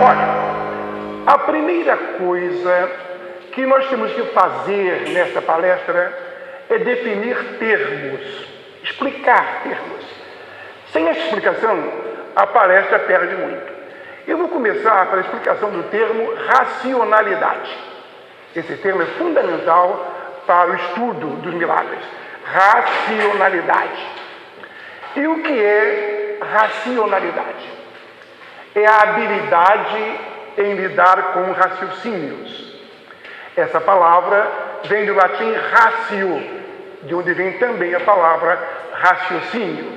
Olha, a primeira coisa que nós temos que fazer nesta palestra é definir termos, explicar termos. Sem essa explicação, a palestra perde muito. Eu vou começar pela explicação do termo racionalidade. Esse termo é fundamental para o estudo dos milagres. Racionalidade. E o que é racionalidade? É a habilidade em lidar com raciocínios. Essa palavra vem do latim ratio, de onde vem também a palavra raciocínio.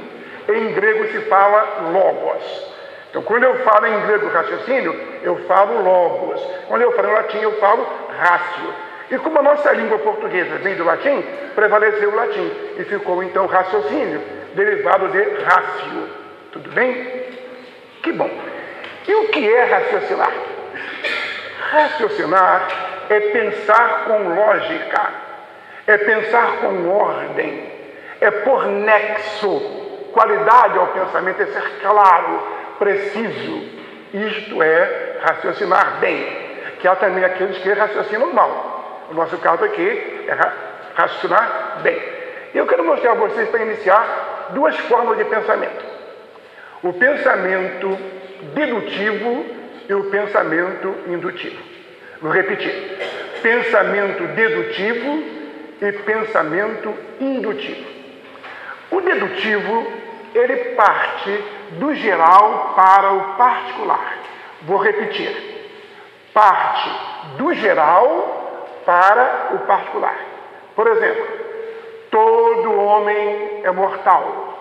Em grego se fala logos. Então, quando eu falo em grego raciocínio, eu falo logos. Quando eu falo em latim, eu falo ratio. E como a nossa língua portuguesa vem do latim, prevaleceu o latim e ficou então raciocínio, derivado de ratio. Tudo bem? Que bom. E o que é raciocinar? Raciocinar é pensar com lógica, é pensar com ordem, é pôr nexo, qualidade ao pensamento, é ser claro, preciso. Isto é raciocinar bem, que há também aqueles que raciocinam mal. O nosso caso aqui é raciocinar bem. E eu quero mostrar a vocês, para iniciar, duas formas de pensamento. O pensamento dedutivo e o pensamento indutivo. Vou repetir. Pensamento dedutivo e pensamento indutivo. O dedutivo, ele parte do geral para o particular. Vou repetir. Parte do geral para o particular. Por exemplo, todo homem é mortal.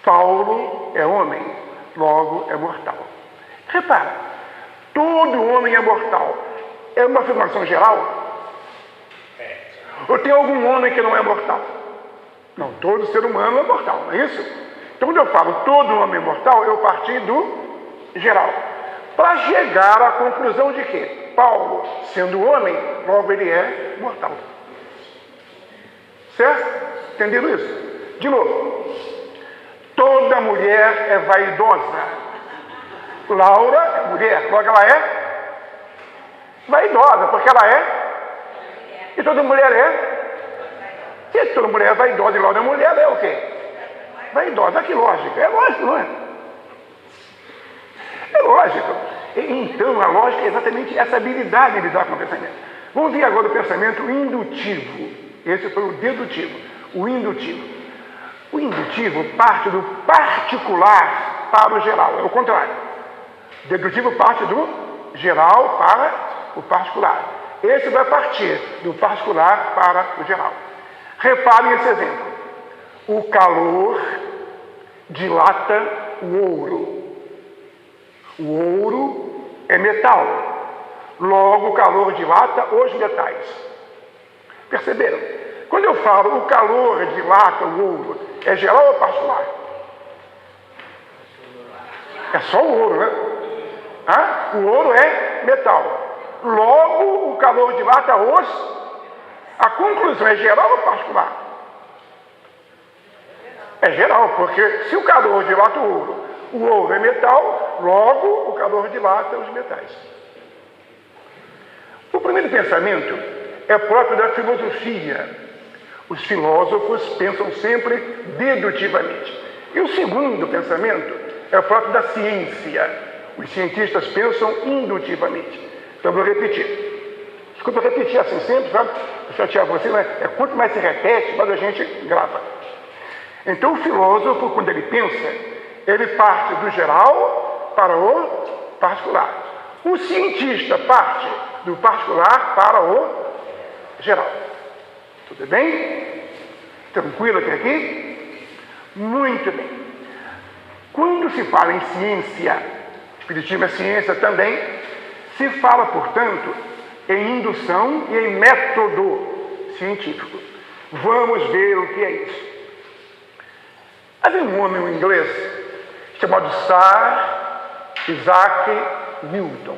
Paulo é homem, logo é mortal. Repara, todo homem é mortal. É uma afirmação geral? Ou tem algum homem que não é mortal? Não, todo ser humano é mortal, não é isso? Então, quando eu falo todo homem é mortal, eu parti do geral. Para chegar à conclusão de que Paulo, sendo homem, logo ele é mortal. Certo? Entenderam isso? De novo. Toda mulher é vaidosa. Laura é mulher, logo ela é vaidosa, porque ela é. E toda mulher é. Se toda mulher é vaidosa e Laura é mulher, é o quê? Vaidosa, que lógica. É lógico, não é? É lógico. Então, a lógica é exatamente essa habilidade de lidar com o pensamento. Vamos ver agora o pensamento indutivo. Esse foi o dedutivo. O indutivo. O indutivo parte do particular para o geral. É o contrário. O dedutivo parte do geral para o particular. Esse vai partir do particular para o geral. Reparem esse exemplo. O calor dilata o ouro. O ouro é metal. Logo, o calor dilata os metais. Perceberam? Quando eu falo o calor dilata o ouro, é geral ou particular? É só o ouro, né? O ouro é metal. Logo, o calor dilata os... A conclusão é geral ou particular? É geral, porque se o calor dilata o ouro é metal, logo o calor dilata os metais. O primeiro pensamento é próprio da filosofia. Os filósofos pensam sempre dedutivamente. E o segundo pensamento é próprio da ciência. Os cientistas pensam indutivamente. Então, vou repetir. Desculpa repetir assim sempre, sabe? Para chatear você, né? Quanto mais se repete, mais a gente grava. Então, o filósofo, quando ele pensa, ele parte do geral para o particular. O cientista parte do particular para o geral. Tudo bem? Tranquilo até aqui? Muito bem. Quando se fala em ciência, espiritismo é ciência também, se fala, portanto, em indução e em método científico. Vamos ver o que é isso. Havia um homem inglês chamado Sir Isaac Newton.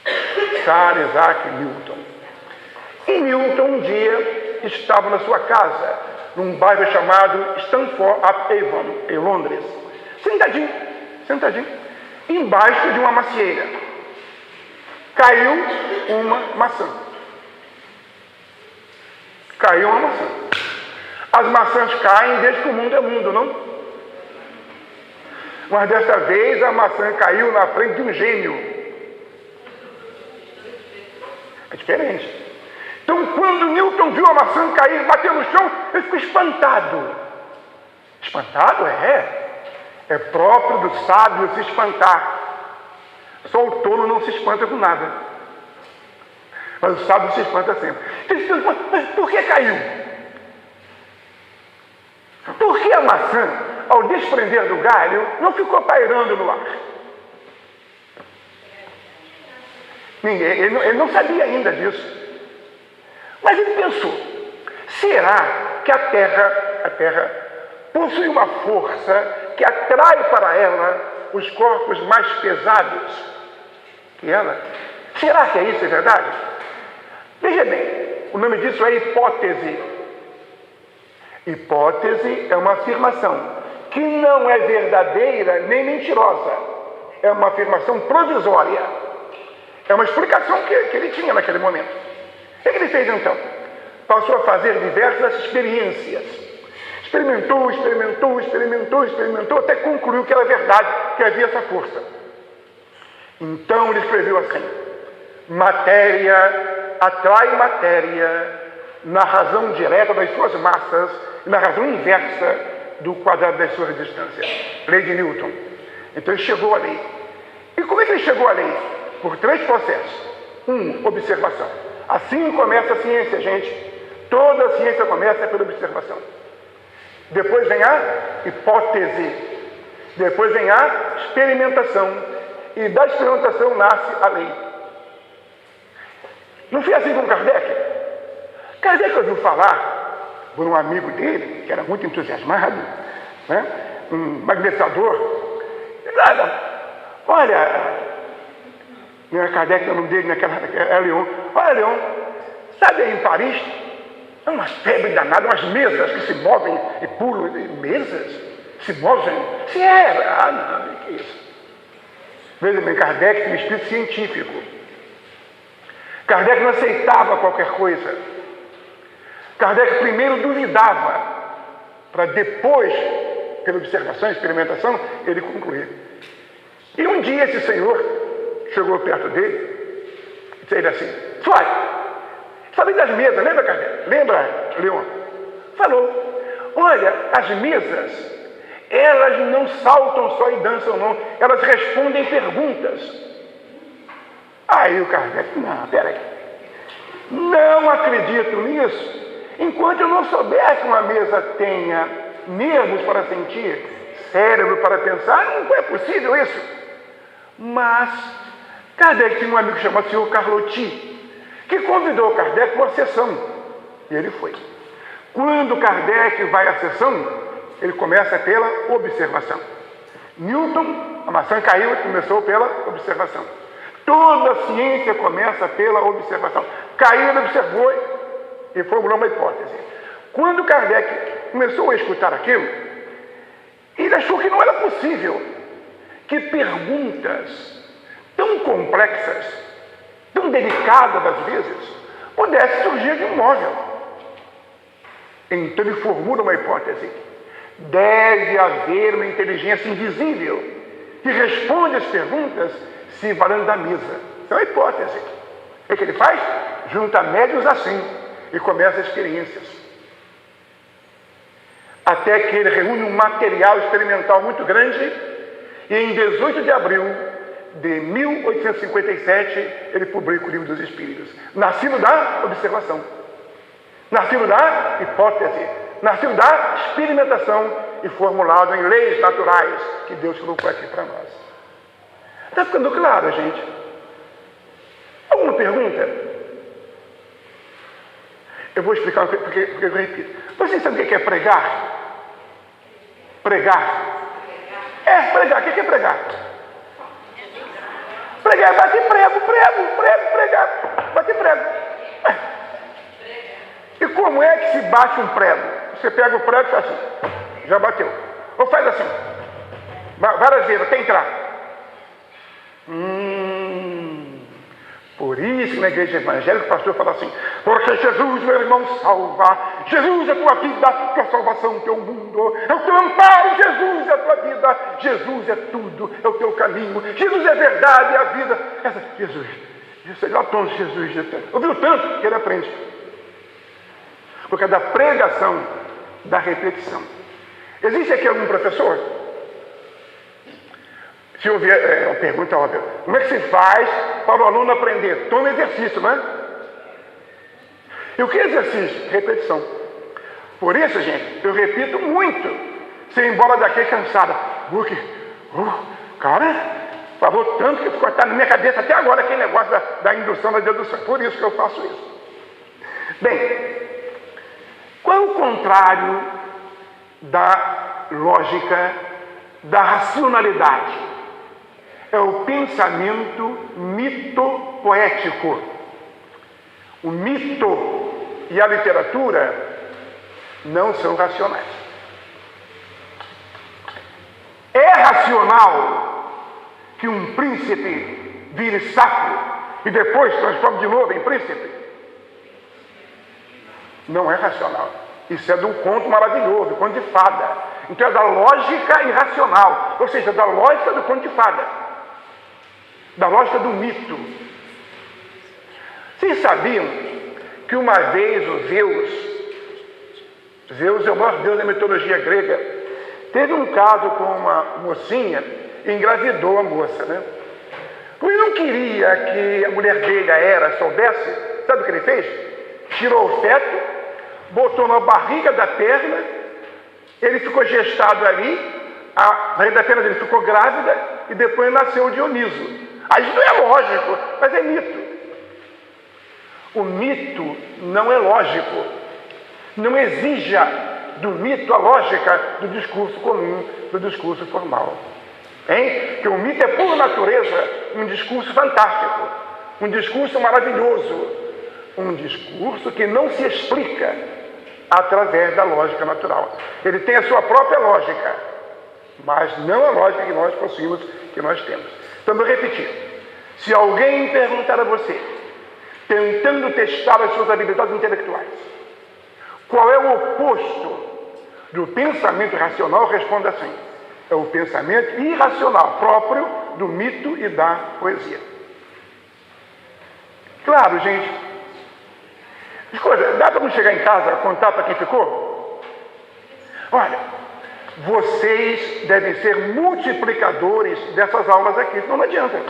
Sir Isaac Newton. E Newton um dia estava na sua casa, num bairro chamado Stamford-upon-Avon, em Londres, sentadinho, embaixo de uma macieira. Caiu uma maçã. As maçãs caem desde que o mundo é mundo, não? Mas desta vez a maçã caiu na frente de um gênio. É diferente. Então, quando Newton viu a maçã cair, bater no chão, ele ficou espantado. Espantado? É próprio do sábio se espantar. Só o tolo não se espanta com nada. Mas o sábio se espanta sempre. Ele pergunta, mas por que caiu? Por que a maçã, ao desprender do galho, não ficou pairando no ar? Ele não sabia ainda disso. Mas ele pensou, será que a Terra possui uma força que atrai para ela os corpos mais pesados que ela? Será que isso é verdade? Veja bem, o nome disso é hipótese. Hipótese é uma afirmação que não é verdadeira nem mentirosa. É uma afirmação provisória. É uma explicação que ele tinha naquele momento. O que ele fez então? Passou a fazer diversas experiências. Experimentou, até concluiu que era verdade, que havia essa força. Então ele escreveu assim: matéria atrai matéria na razão direta das suas massas e na razão inversa do quadrado das suas distâncias. Lei de Newton. Então ele chegou à lei. E como é que ele chegou à lei? Por 3 processos. 1, observação. Assim começa a ciência, gente. Toda a ciência começa pela observação. Depois vem a hipótese. Depois vem a experimentação. E da experimentação nasce a lei. Não foi assim com Kardec? Kardec ouviu falar por um amigo dele, que era muito entusiasmado, né? Um magnetizador. Olha, não é Kardec, o nome dele é Leon. Olha, Leon, sabe aí em Paris, é uma febre danada, umas mesas que se movem e pulam. Mesas? Se movem? Se era. Não, que é isso? Veja bem, Kardec tinha um espírito científico. Kardec não aceitava qualquer coisa. Kardec primeiro duvidava, para depois, pela observação e experimentação, ele concluir. E um dia esse senhor chegou perto dele e disse assim: falei das mesas, lembra, Kardec? Lembra, Leon? Falou: olha, as mesas, elas não saltam só e dançam, não. Elas respondem perguntas. Aí o Kardec: não, peraí. Não acredito nisso enquanto eu não souber que uma mesa tenha nervos para sentir, cérebro para pensar. Não é possível isso. Mas Kardec tinha um amigo chamado Sr. Carlotti, que convidou Kardec para uma sessão. E ele foi. Quando Kardec vai à sessão, ele começa pela observação. Newton, a maçã caiu e começou pela observação. Toda a ciência começa pela observação. Caiu, ele observou e formulou uma hipótese. Quando Kardec começou a escutar aquilo, ele achou que não era possível que perguntas tão complexas, tão delicadas às vezes, pudessem surgir de um móvel. Então ele formula uma hipótese. Deve haver uma inteligência invisível que responde às perguntas se valendo da mesa. Isso é uma hipótese. O que ele faz? Junta médiuns assim e começa experiências. Até que ele reúne um material experimental muito grande e em 18 de abril de 1857 ele publica o Livro dos Espíritos. Nascido da observação. Nascido da hipótese. Nascido da experimentação e formulado em leis naturais que Deus colocou aqui para nós. Está ficando claro, gente? Alguma pergunta? Eu vou explicar porque eu repito. Vocês sabem o que é pregar? Pregar. Pregar. O que é pregar? Pregar, bate prego, pregar, bate prego. E como é que se bate um prego? Você pega o prego e faz assim, já bateu. Ou faz assim, várias vezes, até entrar. Por isso, na igreja evangélica, o pastor fala assim, porque Jesus, meu irmão, salva. Jesus é a tua vida, é a salvação do teu mundo. É o teu amparo, Jesus é a tua vida. Jesus é tudo, é o teu caminho. Jesus é a verdade, é a vida. Jesus, olha o tom de Jesus. Ouviu tanto que ele aprende. Por causa da pregação, da repetição. Existe aqui algum professor? Se eu vier, uma pergunta óbvia. Como é que se faz para o aluno aprender? Toma exercício, não é? E o que é exercício? Repetição. Por isso, gente, eu repito muito. Sem ir embora daqui cansada. Porque, cara, falou tanto que ficou na minha cabeça até agora aquele negócio da indução, da dedução. Por isso que eu faço isso. Bem, qual é o contrário da lógica, da racionalidade? É o pensamento mito-poético. O mito e a literatura não são racionais. É racional que um príncipe vire sapo e depois transforme de novo em príncipe? Não é racional. Isso é de um conto maravilhoso, conto de fada. Então é da lógica irracional, ou seja, da lógica do conto de fada. Da lógica do mito. Vocês sabiam que uma vez o Zeus é o maior deus da mitologia grega, teve um caso com uma mocinha e engravidou a moça, né? Ele não queria que a mulher dele, a Hera, soubesse, sabe o que ele fez? Tirou o feto, botou na barriga da perna, ele ficou gestado ali, a barriga da perna dele ficou grávida e depois nasceu o Dioniso. Aí não é lógico, mas é mito. O mito não é lógico. Não exija do mito a lógica do discurso comum, do discurso formal. Porque o mito é, por natureza, um discurso fantástico, um discurso maravilhoso, um discurso que não se explica através da lógica natural. Ele tem a sua própria lógica, mas não a lógica que nós possuímos, que nós temos. Então, vou repetir. Se alguém perguntar a você, tentando testar as suas habilidades intelectuais, qual é o oposto do pensamento racional, responda assim: é o pensamento irracional, próprio do mito e da poesia. Claro, gente. Escuta, dá para não chegar em casa e contar para quem ficou? Olha, vocês devem ser multiplicadores dessas aulas aqui, senão não adianta.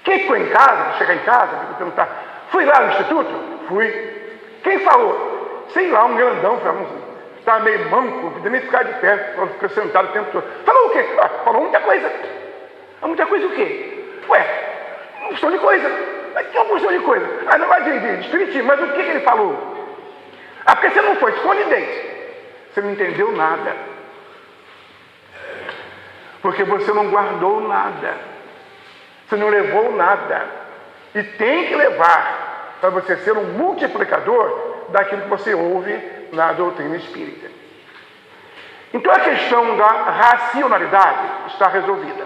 Quem ficou em casa, chegar em casa, perguntar, fui lá no instituto? Fui. Quem falou? Sei lá, um grandão, estava meio manco, não podia nem ficar de pé, ficou sentado o tempo todo. Falou o quê? Falou muita coisa. Muita coisa o quê? Uma porção de coisa. Mas que uma porção de coisa? Não vai de espiritismo, mas o que ele falou? Porque você não foi escondidente. Você não entendeu nada. Porque você não guardou nada. Você não levou nada. E tem que levar para você ser um multiplicador daquilo que você ouve na doutrina espírita. Então a questão da racionalidade está resolvida.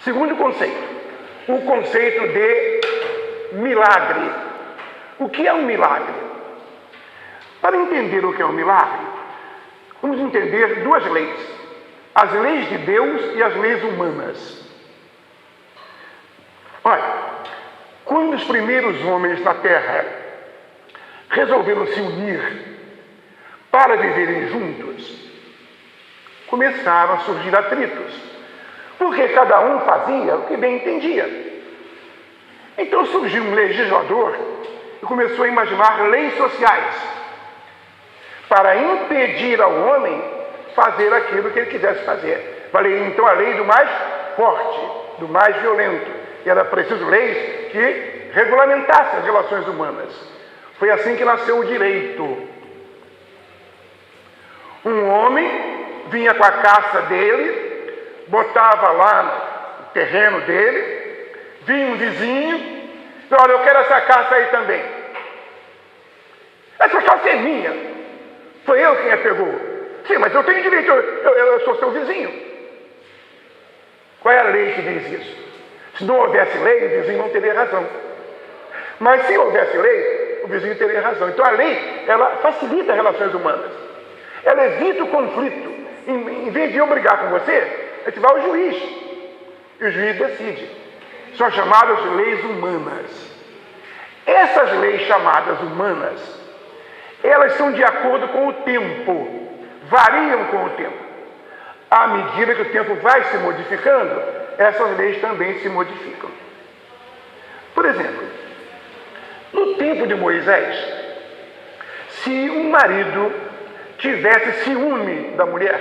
Segundo conceito, o conceito de milagre. O que é um milagre? Para entender o que é um milagre, vamos entender duas leis: as leis de Deus e as leis humanas. Olha, quando os primeiros homens na Terra resolveram se unir para viverem juntos, começaram a surgir atritos, porque cada um fazia o que bem entendia. Então surgiu um legislador e começou a imaginar leis sociais para impedir ao homem fazer aquilo que ele quisesse fazer. Valeu então a lei do mais forte, do mais violento. E era preciso leis que regulamentassem as relações humanas. Foi assim que nasceu o direito. Um homem vinha com a caça dele, botava lá terreno dele, vinha um vizinho, e olha, eu quero essa caça aí também. Essa caça é minha. Foi eu quem a pegou. Sim, mas eu tenho direito, eu sou seu vizinho. Qual é a lei que diz isso? Se não houvesse lei, o vizinho não teria razão. Mas se houvesse lei, o vizinho teria razão. Então a lei, ela facilita as relações humanas. Ela evita o conflito. Em vez de eu brigar com você, a gente vai ao juiz. E o juiz decide. São chamadas leis humanas. Essas leis chamadas humanas, elas são de acordo com o tempo. Variam com o tempo. À medida que o tempo vai se modificando, essas leis também se modificam. Por exemplo, no tempo de Moisés, se um marido tivesse ciúme da mulher,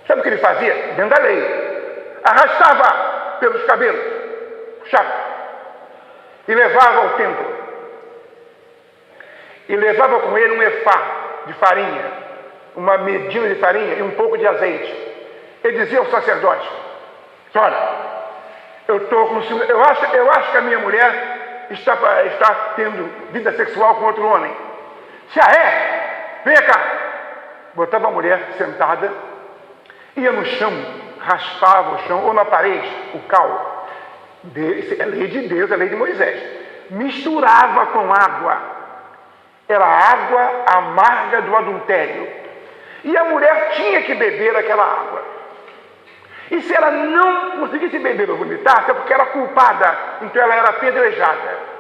sabe o que ele fazia? Dentro da lei. Arrastava pelos cabelos, puxava, e levava ao templo. E levava com ele um efá de farinha, uma medida de farinha e um pouco de azeite. Ele dizia ao sacerdote: olha, eu estou com ciúme, eu acho que a minha mulher está tendo vida sexual com outro homem. Se vem cá. Botava a mulher sentada, ia no chão, raspava o chão, ou na parede, o cal. É lei de Deus, é lei de Moisés. Misturava com água. Era a água amarga do adultério. E a mulher tinha que beber aquela água. E se ela não conseguisse beber ou vomitar, é porque era culpada, então ela era apedrejada.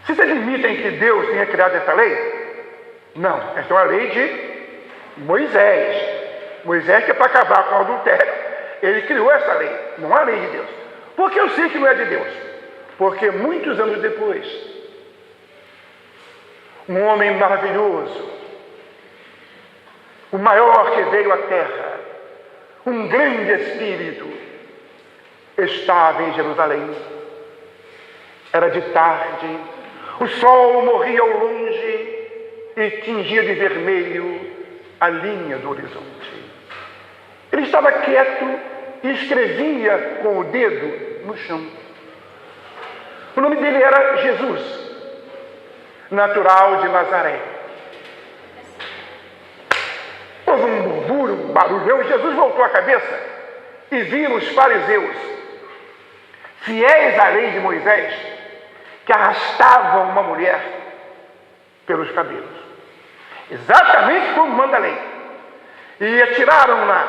Vocês admitem que Deus tenha criado essa lei? Não, essa é uma lei de Moisés. Moisés, que é para acabar com o adultério, ele criou essa lei, não a lei de Deus. Por que eu sei que não é de Deus? Porque muitos anos depois, um homem maravilhoso, o maior que veio à terra, um grande espírito, estava em Jerusalém. Era de tarde, o sol morria ao longe e tingia de vermelho a linha do horizonte. Ele estava quieto e escrevia com o dedo no chão. O nome dele era Jesus, natural de Nazaré. Houve um murmúrio, um barulhão, e Jesus voltou a cabeça e viram os fariseus, fiéis à lei de Moisés, que arrastavam uma mulher pelos cabelos, exatamente como manda a lei, e atiraram-na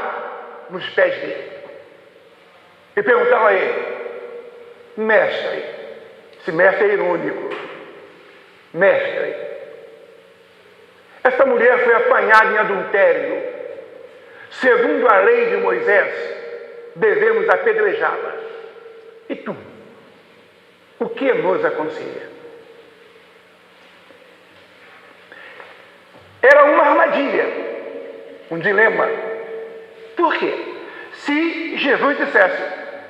nos pés dele e perguntaram a ele: mestre, esse mestre é irônico, mestre, essa mulher foi apanhada em adultério. Segundo a lei de Moisés, devemos apedrejá-la. E tu, o que nos aconselha? Era uma armadilha, um dilema. Por quê? Se Jesus dissesse: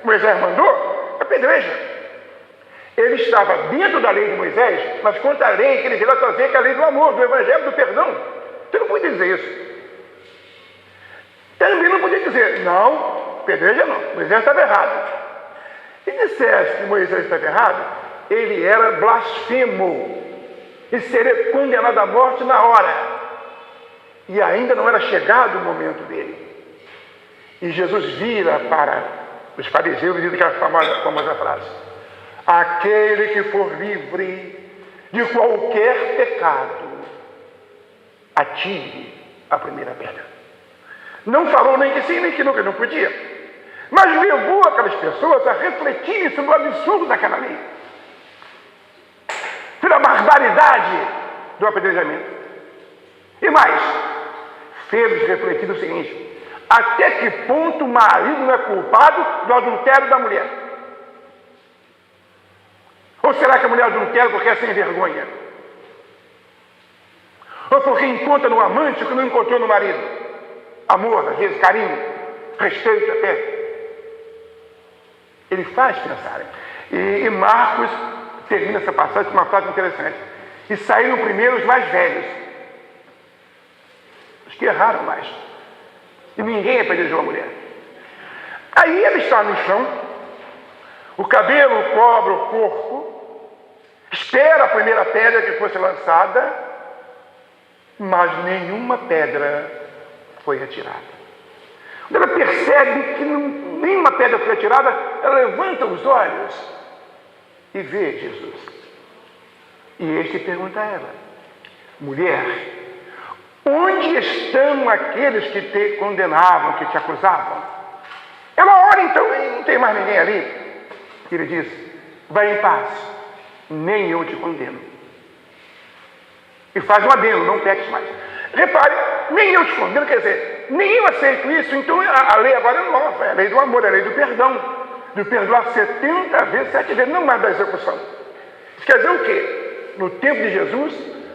Moisés mandou, apedreja. Ele estava dentro da lei de Moisés, mas contra a lei que ele veio trazer, que é a lei do amor, do evangelho, do perdão. Você não podia dizer isso. Também não podia dizer: não, apedreja não, Moisés estava errado. Se dissesse que Moisés estava errado, ele era blasfemo e seria condenado à morte na hora. E ainda não era chegado o momento dele. E Jesus vira para os fariseus e diz aquela famosa frase: aquele que for livre de qualquer pecado, atire a primeira pedra. Não falou nem que sim, nem que não podia, mas levou aquelas pessoas a refletirem sobre o absurdo daquela lei, sobre a barbaridade do apedrejamento. E mais, fez-os refletir o seguinte: até que ponto o marido não é culpado do adultério da mulher? Ou será que a mulher adultera porque é sem vergonha? Ou porque encontra no amante o que não encontrou no marido? Amor, às vezes carinho, respeito até. Ele faz pensar. E Marcos termina essa passagem com uma frase interessante: e saíram primeiro os mais velhos, os que erraram mais, E ninguém apedrejou a mulher. Aí ela está no chão, o cabelo cobre o corpo, espera a primeira pedra que fosse lançada, mas nenhuma pedra foi atirada. Quando ela percebe que nenhuma pedra foi atirada, ela levanta os olhos e vê Jesus. E este pergunta a ela: mulher, onde estão aqueles que te condenavam, que te acusavam? Ela ora então e não tem mais ninguém ali. Ele diz: vai em paz, nem eu te condeno. E faz um adendo: não peques mais. Repare, nem eu te condeno, quer dizer, nem eu aceito isso. Então a lei agora é nova, é a lei do amor, é a lei do perdão. De perdoar 70 vezes, 7 vezes, não mais da execução. Isso quer dizer o quê? No tempo de Jesus,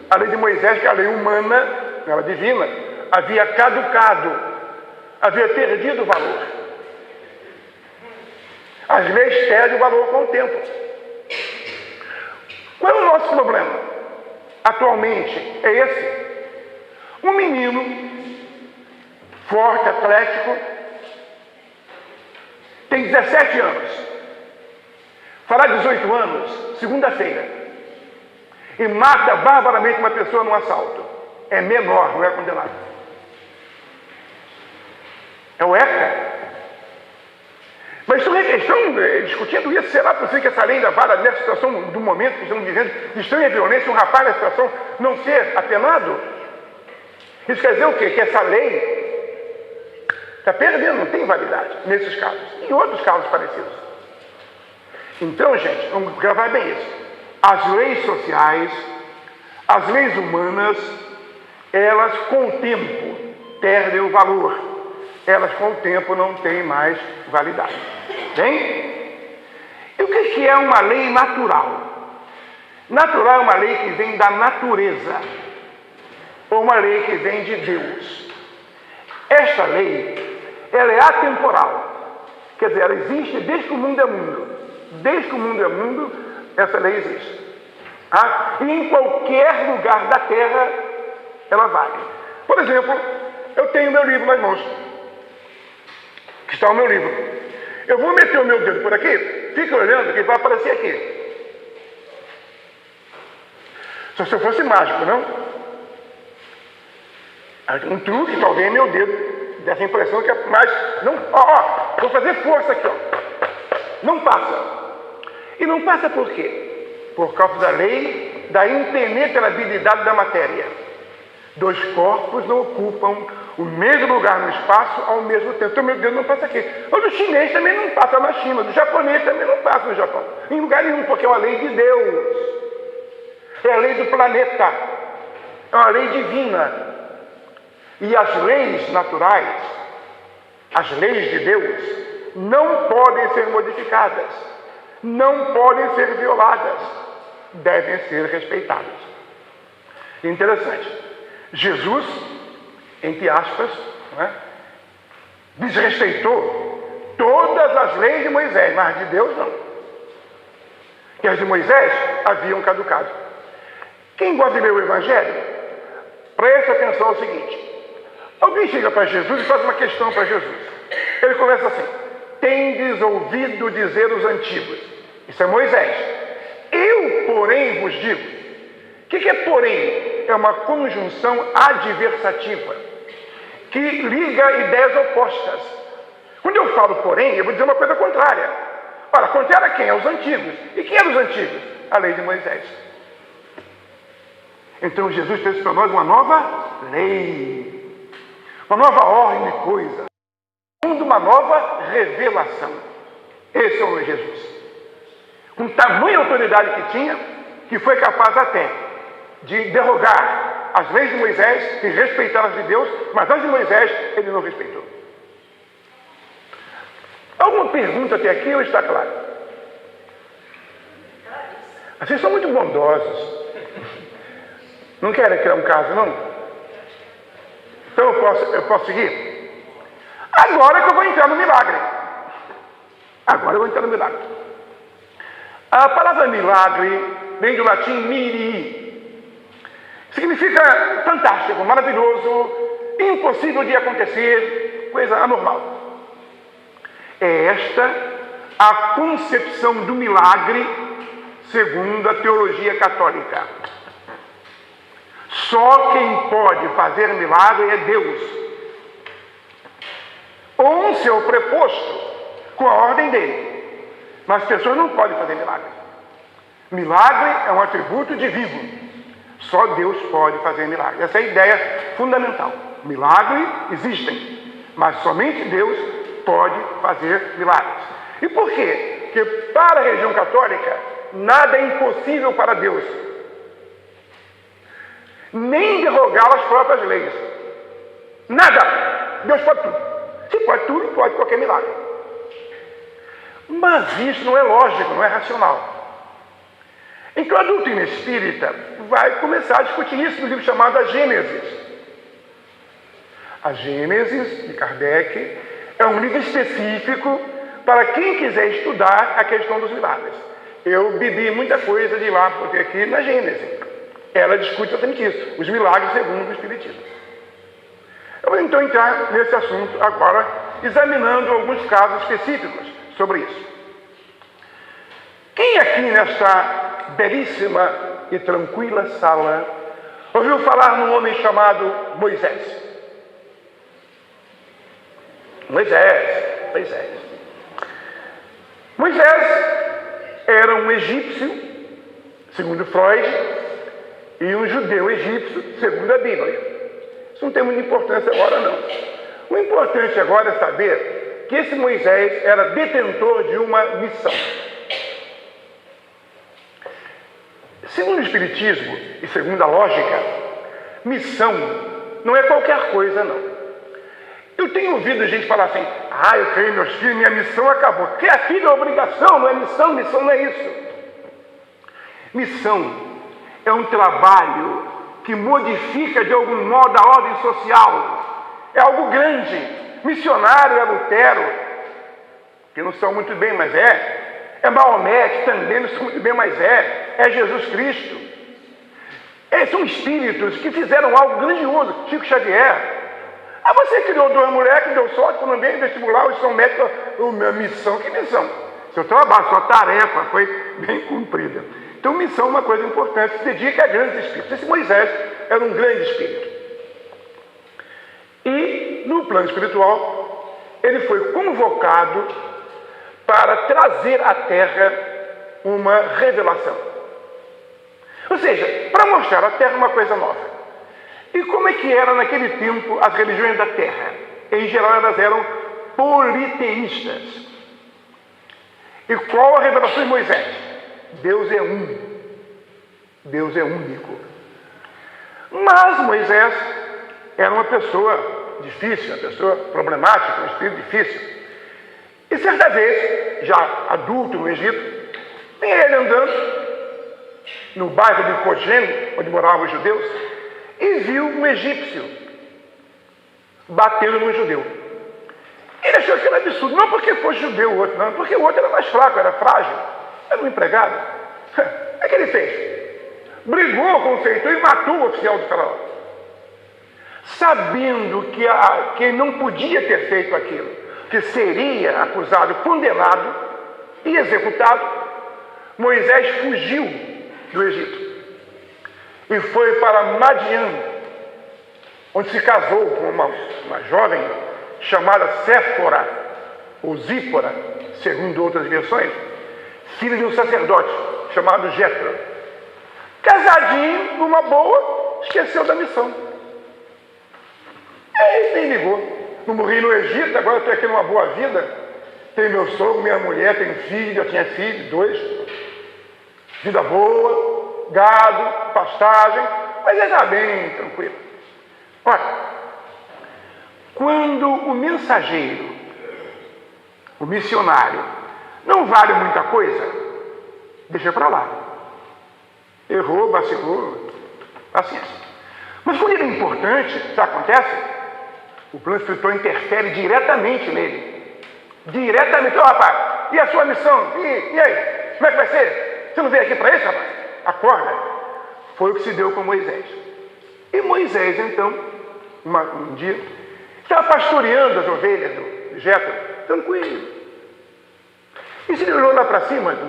a lei de Moisés, que é a lei humana, ela divina, havia caducado, havia perdido o valor. As leis perdem o valor com o tempo. Qual é o nosso problema? Atualmente é esse. Um menino forte, atlético, tem 17 anos, fará 18 anos, segunda-feira, e mata barbaramente uma pessoa num assalto. É menor, não é condenado. É o ECA. Mas estão discutindo isso. Será possível que essa lei ainda vale nessa situação do momento que estamos vivendo, de extrema violência, um rapaz nessa situação não ser apenado? Isso quer dizer o quê? Que essa lei está perdendo, não tem validade nesses casos. E outros casos parecidos. Então, gente, vamos gravar bem isso. As leis sociais, as leis humanas, elas com o tempo perdem o valor. Elas com o tempo não têm mais validade. Bem? E o que é uma lei natural? Natural é uma lei que vem da natureza, ou uma lei que vem de Deus. Esta lei, ela é atemporal. Quer dizer, ela existe desde que o mundo é mundo. Desde que o mundo é mundo, essa lei existe. E em qualquer lugar da Terra, ela vale. Por exemplo, eu tenho meu livro nas mãos. Que está o meu livro. Eu vou meter o meu dedo por aqui, fica olhando que vai aparecer aqui. Só se eu fosse mágico, não? Um truque, talvez meu dedo, dessa impressão que é mais. Não, vou fazer força aqui, Não passa. E não passa por quê? Por causa da lei da impenetrabilidade da matéria. Dois corpos não ocupam o mesmo lugar no espaço ao mesmo tempo. Então, meu Deus, não passa aqui. O do chinês também não passa na China. O do japonês também não passa no Japão. Em lugar nenhum, porque é uma lei de Deus. É a lei do planeta. É uma lei divina. E as leis naturais, as leis de Deus, não podem ser modificadas. Não podem ser violadas. Devem ser respeitadas. Interessante. Jesus, entre aspas, desrespeitou todas as leis de Moisés, mas de Deus não. Que as de Moisés haviam caducado. Quem gosta de ler o Evangelho, preste atenção ao seguinte. Alguém chega para Jesus e faz uma questão para Jesus. Ele começa assim: tendes ouvido dizer os antigos. Isso é Moisés. Eu, porém, vos digo. O que é porém? É uma conjunção adversativa que liga ideias opostas. Quando eu falo porém, eu vou dizer uma coisa contrária. Ora, contrária a quem? Aos antigos. E quem eram os antigos? A lei de Moisés. Então Jesus fez para nós uma nova lei, uma nova ordem de coisas, uma nova revelação. Esse é o Jesus. Com tamanha autoridade que tinha, que foi capaz até de derrogar as leis de Moisés e respeitar as de Deus, mas as de Moisés ele não respeitou. Alguma pergunta até aqui ou está claro? Vocês são muito bondosos. Não querem criar um caso, não? Então eu posso seguir? Agora que eu vou entrar no milagre. Agora eu vou entrar no milagre. A palavra milagre vem do latim mirii. Significa fantástico, maravilhoso, impossível de acontecer, coisa anormal. É esta a concepção do milagre segundo a teologia católica. Só quem pode fazer milagre é Deus, ou um seu preposto, com a ordem dele. Mas as pessoas não podem fazer milagre. Milagre é um atributo divino. Só Deus pode fazer milagre. Essa é a ideia fundamental. Milagres existem, mas somente Deus pode fazer milagres. E por quê? Porque para a religião católica, nada é impossível para Deus. Nem derrogar as próprias leis. Nada. Deus pode tudo. Se pode tudo, pode qualquer milagre. Mas isso não é lógico, não é racional. Então a doutrina espírita vai começar a discutir isso no livro chamado A Gênesis. A Gênesis, de Kardec, é um livro específico para quem quiser estudar a questão dos milagres. Eu bebi muita coisa de lá, porque aqui na Gênesis ela discute exatamente isso, os milagres segundo o Espiritismo. Eu vou então entrar nesse assunto agora, examinando alguns casos específicos sobre isso. Quem aqui nesta belíssima e tranquila sala ouviu falar num homem chamado Moisés? Moisés. Moisés era um egípcio, segundo Freud, e um judeu egípcio, segundo a Bíblia. Isso não tem muita importância agora, não. O importante agora é saber que esse Moisés era detentor de uma missão. Segundo o Espiritismo e segundo a lógica, missão não é qualquer coisa, não. Eu tenho ouvido gente falar assim, eu criei meus filhos, minha missão acabou. Criar filho é obrigação, não é missão, missão não é isso. Missão é um trabalho que modifica de algum modo a ordem social. É algo grande. Missionário é Lutero, que não são muito bem, mas é. É Maomé, que também não são muito bem, mas é. É Jesus Cristo. São espíritos que fizeram algo grandioso. Chico Xavier. Você criou 2 mulheres que deu sorte, quando veio vestibular, os são médicos, minha missão, que missão? Seu trabalho, sua tarefa foi bem cumprida. Então, missão é uma coisa importante, se dedica a grandes espíritos. Esse Moisés era um grande espírito. E, no plano espiritual, ele foi convocado para trazer à Terra uma revelação. Ou seja, para mostrar à Terra uma coisa nova. E como é que era naquele tempo as religiões da Terra? Em geral, elas eram politeístas. E qual a revelação de Moisés? Deus é um. Deus é único. Mas Moisés era uma pessoa difícil, uma pessoa problemática, um espírito difícil. E certa vez, já adulto no Egito, tem ele andando no bairro de Cogene, onde moravam os judeus, e viu um egípcio batendo num judeu. Ele achou aquilo absurdo, não porque fosse judeu o outro, não, porque o outro era mais fraco, era frágil, era um empregado. O que ele fez? Brigou com o feitor e matou o oficial do faraó. Sabendo que ele não podia ter feito aquilo, que seria acusado, condenado e executado, Moisés fugiu do Egito e foi para Madian, onde se casou com uma jovem chamada Séfora, ou Zípora, segundo outras versões, filho de um sacerdote chamado Jetro. Casadinho, numa boa, esqueceu da missão. Aí nem ligou. Não morri no Egito, agora estou aqui numa boa vida. Tenho meu sogro, minha mulher, tenho filho, eu tinha filho, 2. Vida boa, gado, pastagem, mas ele está bem tranquilo. Olha, quando o mensageiro, o missionário, não vale muita coisa, deixa para lá. Errou, vacilou, paciência. Mas quando ele é importante, sabe o que acontece? O plano espiritual interfere diretamente nele. Diretamente. Rapaz, e a sua missão? E aí? Como é que vai ser? Você não veio aqui para isso, rapaz? Acorda. Foi o que se deu com Moisés. E Moisés, então, um dia, Estava pastoreando as ovelhas do Jétro, tranquilo. E se ele olhou lá para cima do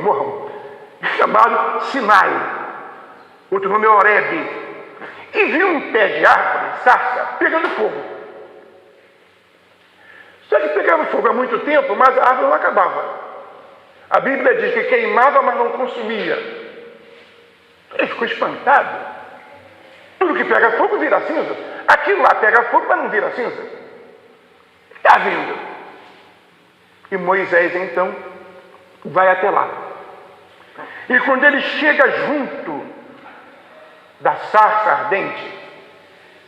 morro, chamado Sinai, outro nome é Horebe, e viu um pé de árvore, sarça, pegando fogo. Só que pegava fogo há muito tempo, mas a árvore não acabava. A Bíblia diz que queimava, mas não consumia. Ele ficou espantado. Tudo que pega fogo vira cinza. Aquilo lá pega fogo, mas não vira cinza. Está vindo. E Moisés, então, vai até lá. E quando ele chega junto da sarça ardente,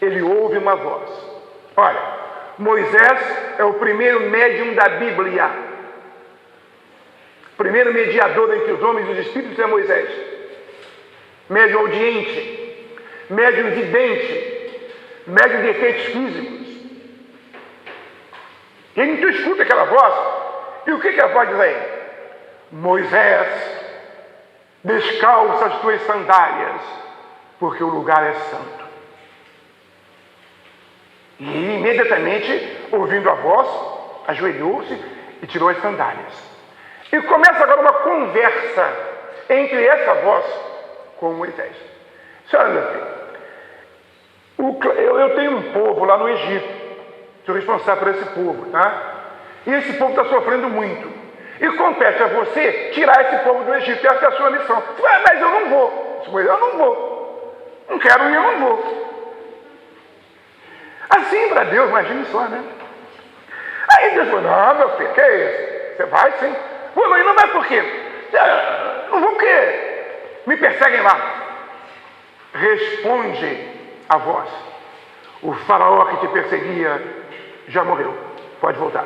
ele ouve uma voz. Olha, Moisés é o primeiro médium da Bíblia. O primeiro mediador entre os homens e os espíritos é Moisés. Médium audiente, médium vidente, médium de efeitos físicos. E ele então escuta aquela voz. E o que a voz diz aí? Moisés, descalça as tuas sandálias, porque o lugar é santo. E imediatamente, ouvindo a voz, ajoelhou-se e tirou as sandálias. E começa agora uma conversa entre essa voz com Moisés. Senhora, meu filho, eu tenho um povo lá no Egito, sou responsável por esse povo, tá? E esse povo está sofrendo muito. E compete a você tirar esse povo do Egito. Essa é a sua missão. Mas eu não vou. Eu não vou. Não quero ir, eu não vou. Assim para Deus, imagine só, né? Aí Deus falou, não, meu filho, que é isso? Você vai sim. Vou, mas não vai por quê? Não vou porque me perseguem lá. Responde a voz. O faraó que te perseguia já morreu. Pode voltar.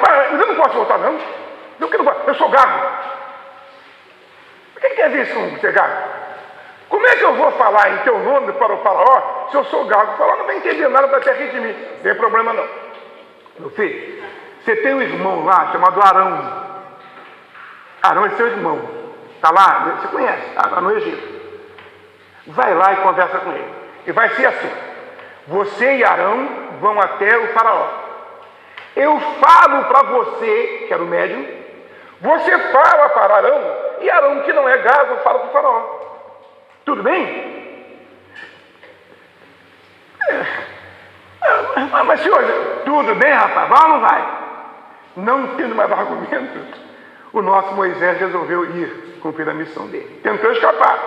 Mas eu não posso voltar, não. Eu sou gago. O que quer dizer isso com ser gago? Como é que eu vou falar em teu nome para o faraó se eu sou gago? O faraó não vai entender nada para ter rir de mim. Não tem problema, não. Meu filho, você tem um irmão lá chamado Arão. Arão é seu irmão. Está lá, você conhece, está lá no Egito. Vai lá e conversa com ele. E vai ser assim. Você e Arão vão até o faraó. Eu falo para você, que era o médium, você fala para Arão, e Arão, que não é gago, fala para o faraó. Tudo bem? Mas senhor, tudo bem, rapaz? Vai ou não vai? Não tendo mais argumentos, o nosso Moisés resolveu ir cumprir a missão dele. Tentou escapar,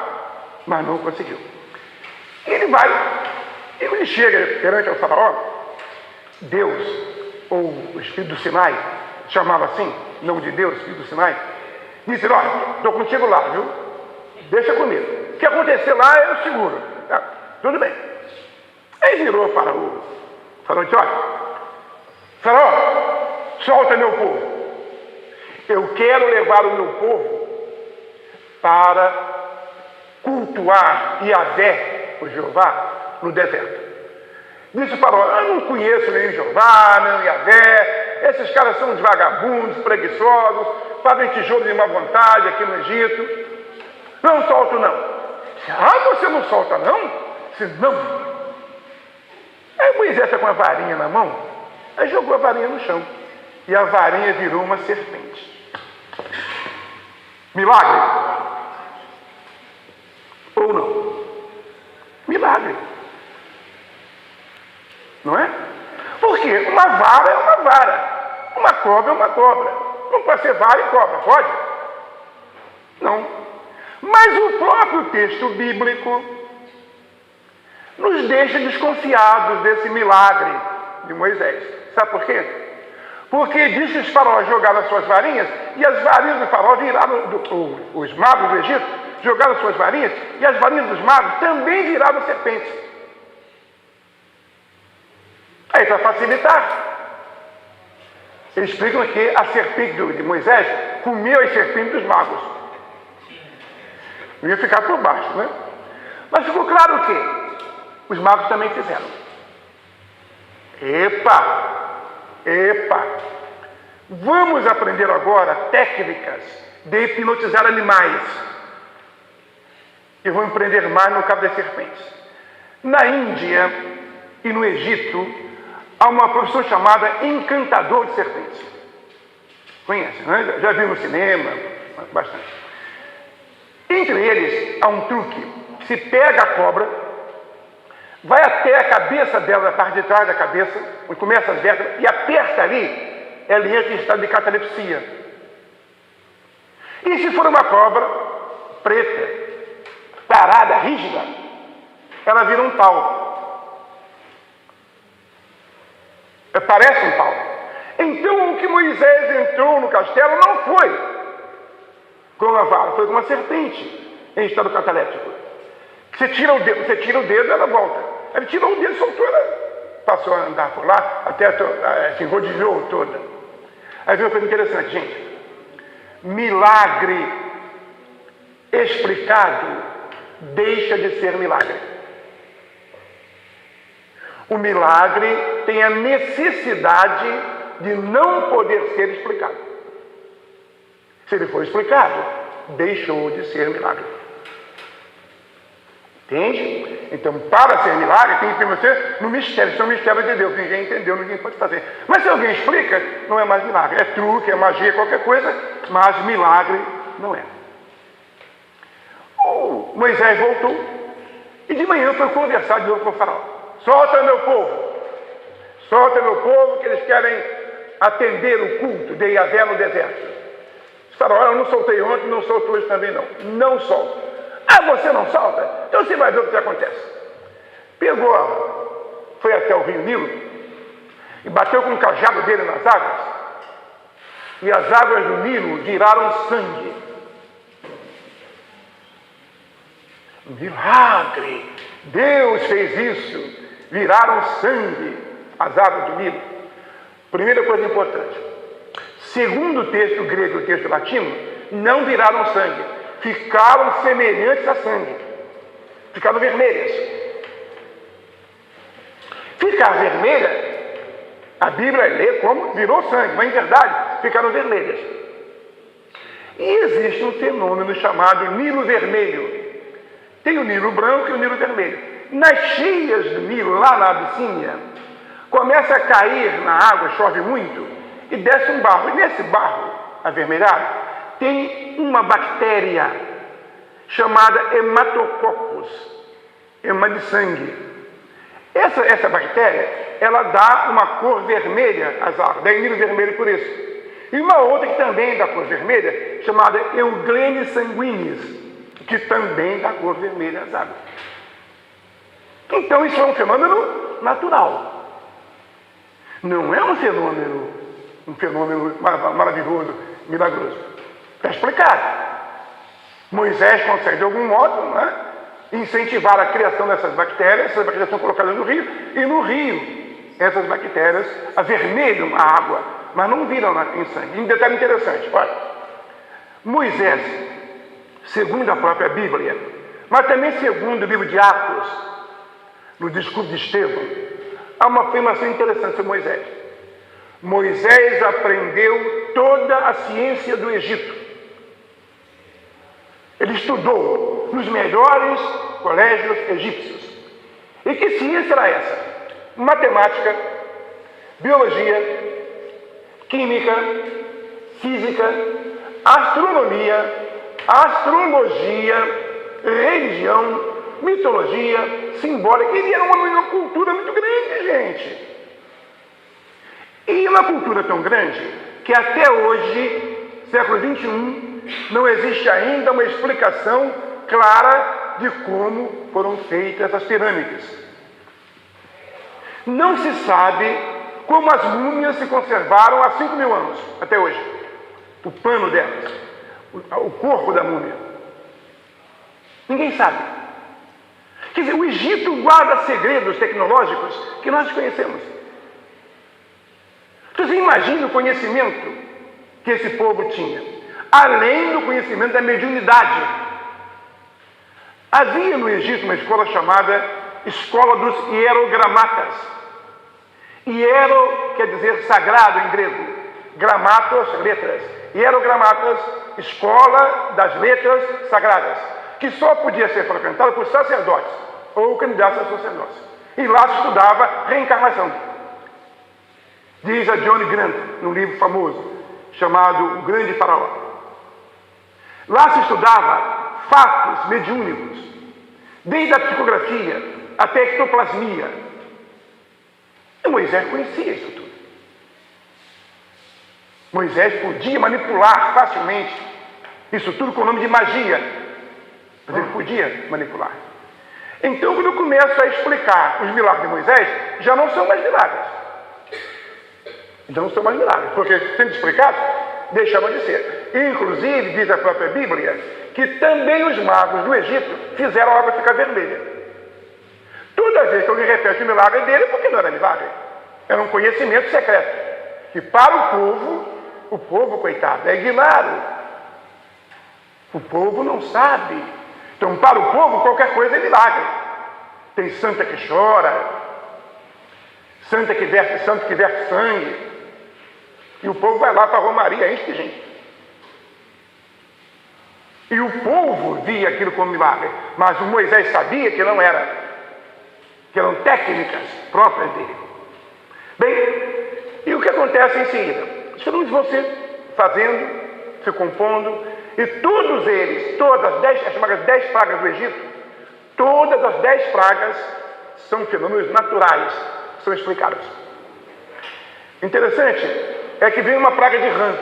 mas não conseguiu. Ele vai, e quando ele chega perante o faraó, Deus, ou o Espírito do Sinai, chamava assim, nome de Deus, Espírito do Sinai, disse, olha, estou contigo lá, viu? Deixa comigo. O que acontecer lá, eu seguro. Tá? Tudo bem. Aí virou para o faraó, disse, olha, faraó, solta meu povo. Eu quero levar o meu povo para cultuar Yahvé, o Jeová, no deserto. Disse o faraó, eu não conheço nem Jeová, nem Yahvé, esses caras são uns vagabundos, preguiçosos, fazem tijolo de má vontade aqui no Egito. Não solto não. Você não solta não? Disse, não. Aí Moisés está com a varinha na mão, aí jogou a varinha no chão. E a varinha virou uma serpente. Milagre? Ou não? Milagre. Não é? Porque uma vara é uma vara. Uma cobra é uma cobra. Não pode ser vara e cobra, pode? Não. Mas o próprio texto bíblico nos deixa desconfiados desse milagre de Moisés. Sabe por quê? Porque diz que os faraós jogaram as suas varinhas e as varinhas do faraó viraram, os magos do Egito jogaram as suas varinhas e as varinhas dos magos também viraram serpentes. Aí, para facilitar, eles explicam que a serpente de Moisés comeu as serpentes dos magos. Não ia ficar por baixo, né? Mas ficou claro o quê? Os magos também fizeram. Epa! Vamos aprender agora técnicas de hipnotizar animais. E vamos aprender mais no caso das serpentes. Na Índia, e no Egito há uma profissão chamada encantador de serpentes. Conhece, né? Já viu no cinema, bastante. Entre eles há um truque. Se pega a cobra, vai até a cabeça dela, a parte de trás da cabeça, onde começa as vértebras, e aperta ali, ela entra em estado de catalepsia. E se for uma cobra preta, parada, rígida, ela vira um pau. Parece um pau. Então o que Moisés entrou no castelo não foi com uma vara, foi com uma serpente em estado cataléptico. Você tira o dedo, ela volta. Ele tirou o dedo, soltou, ela passou a andar por lá, até se rodeou toda. Aí veio uma coisa interessante, gente. Milagre explicado deixa de ser milagre. O milagre tem a necessidade de não poder ser explicado. Se ele for explicado, deixou de ser milagre. Entende? Então, para ser milagre, tem que permanecer no mistério. Isso é um mistério de Deus. Ninguém entendeu, ninguém pode fazer. Mas se alguém explica, não é mais milagre. É truque, é magia, qualquer coisa, mas milagre não é. Moisés voltou e de manhã foi conversar de novo com o faraó. Solta meu povo, que eles querem atender o culto de Yahvé no deserto. O faraó, eu não soltei ontem, não solto hoje também não. Não solto. Ah, você não solta? Então você vai ver o que acontece. Foi até o rio Nilo e bateu com o cajado dele nas águas. E as águas do Nilo viraram sangue. Milagre! Deus fez isso. Viraram sangue as águas do Nilo. Primeira coisa importante. Segundo o texto grego e o texto latino, não viraram sangue. Ficaram semelhantes a sangue. Ficaram vermelhas. Ficar vermelha, a Bíblia lê como virou sangue, mas em verdade ficaram vermelhas. E existe um fenômeno chamado Nilo Vermelho. Tem o Nilo branco e o Nilo vermelho. Nas cheias do Nilo, lá na Abissínia, começa a cair na água, chove muito, e desce um barro. E nesse barro avermelhado, tem uma bactéria chamada hematococcus, hema de sangue. Essa bactéria, ela dá uma cor vermelha às águas, daí Nilo vermelho por isso. E uma outra que também dá cor vermelha, chamada Euglene sanguinis, que também dá cor vermelha às águas. Então isso é um fenômeno natural. Não é um fenômeno maravilhoso, milagroso. Está explicado. Moisés consegue, de algum modo, né, incentivar a criação dessas bactérias. Essas bactérias são colocadas no rio, e no rio, essas bactérias avermelham a água, mas não viram em sangue. Um detalhe interessante, olha. Moisés, segundo a própria Bíblia, mas também segundo o livro de Atos, no discurso de Estevão, há uma afirmação interessante sobre Moisés. Moisés aprendeu toda a ciência do Egito. Ele estudou nos melhores colégios egípcios. E que ciência era essa? Matemática, biologia, química, física, astronomia, astrologia, religião, mitologia, simbólica. Ele era uma cultura muito grande, gente. E uma cultura tão grande que até hoje, século XXI, não existe ainda uma explicação clara de como foram feitas essas pirâmides. Não se sabe como as múmias se conservaram há 5.000 anos, até hoje. O pano delas, o corpo da múmia. Ninguém sabe. Quer dizer, o Egito guarda segredos tecnológicos que nós conhecemos. Você imagina o conhecimento que esse povo tinha, além do conhecimento da mediunidade. Havia no Egito uma escola chamada Escola dos Hierogramatas. Hiero quer dizer sagrado em grego, gramatos, letras. Hierogramatas, escola das letras sagradas, que só podia ser frequentada por sacerdotes ou candidatos a sacerdócio. E lá se estudava reencarnação. Diz a John Grant, num livro famoso, chamado O Grande Faraó. Lá se estudava fatos mediúnicos, desde a psicografia até a ectoplasmia. E Moisés conhecia isso tudo. Moisés podia manipular facilmente isso tudo com o nome de magia, mas ele podia manipular. Então, quando eu começo a explicar os milagres de Moisés, já não são mais milagres. Já não são mais milagres, porque sendo explicados, deixaram de ser. Inclusive, diz a própria Bíblia, que também os magos do Egito fizeram a água ficar vermelha. Toda vez que alguém repete o milagre dele, porque não era milagre. Era um conhecimento secreto. Que para o povo, coitado, é ignaro. O povo não sabe. Então, para o povo, qualquer coisa é milagre. Tem santa que chora, santo que verte sangue. E o povo vai lá para a Romaria, enche de gente. E o povo via aquilo como milagre. Mas o Moisés sabia que não era. Que eram técnicas próprias dele. Bem, e o que acontece em seguida? Os fenômenos vão se fazendo, se compondo, e todos eles, as chamadas 10 pragas do Egito, todas as 10 pragas são fenômenos naturais, são explicados. Interessante é que vem uma praga de rã.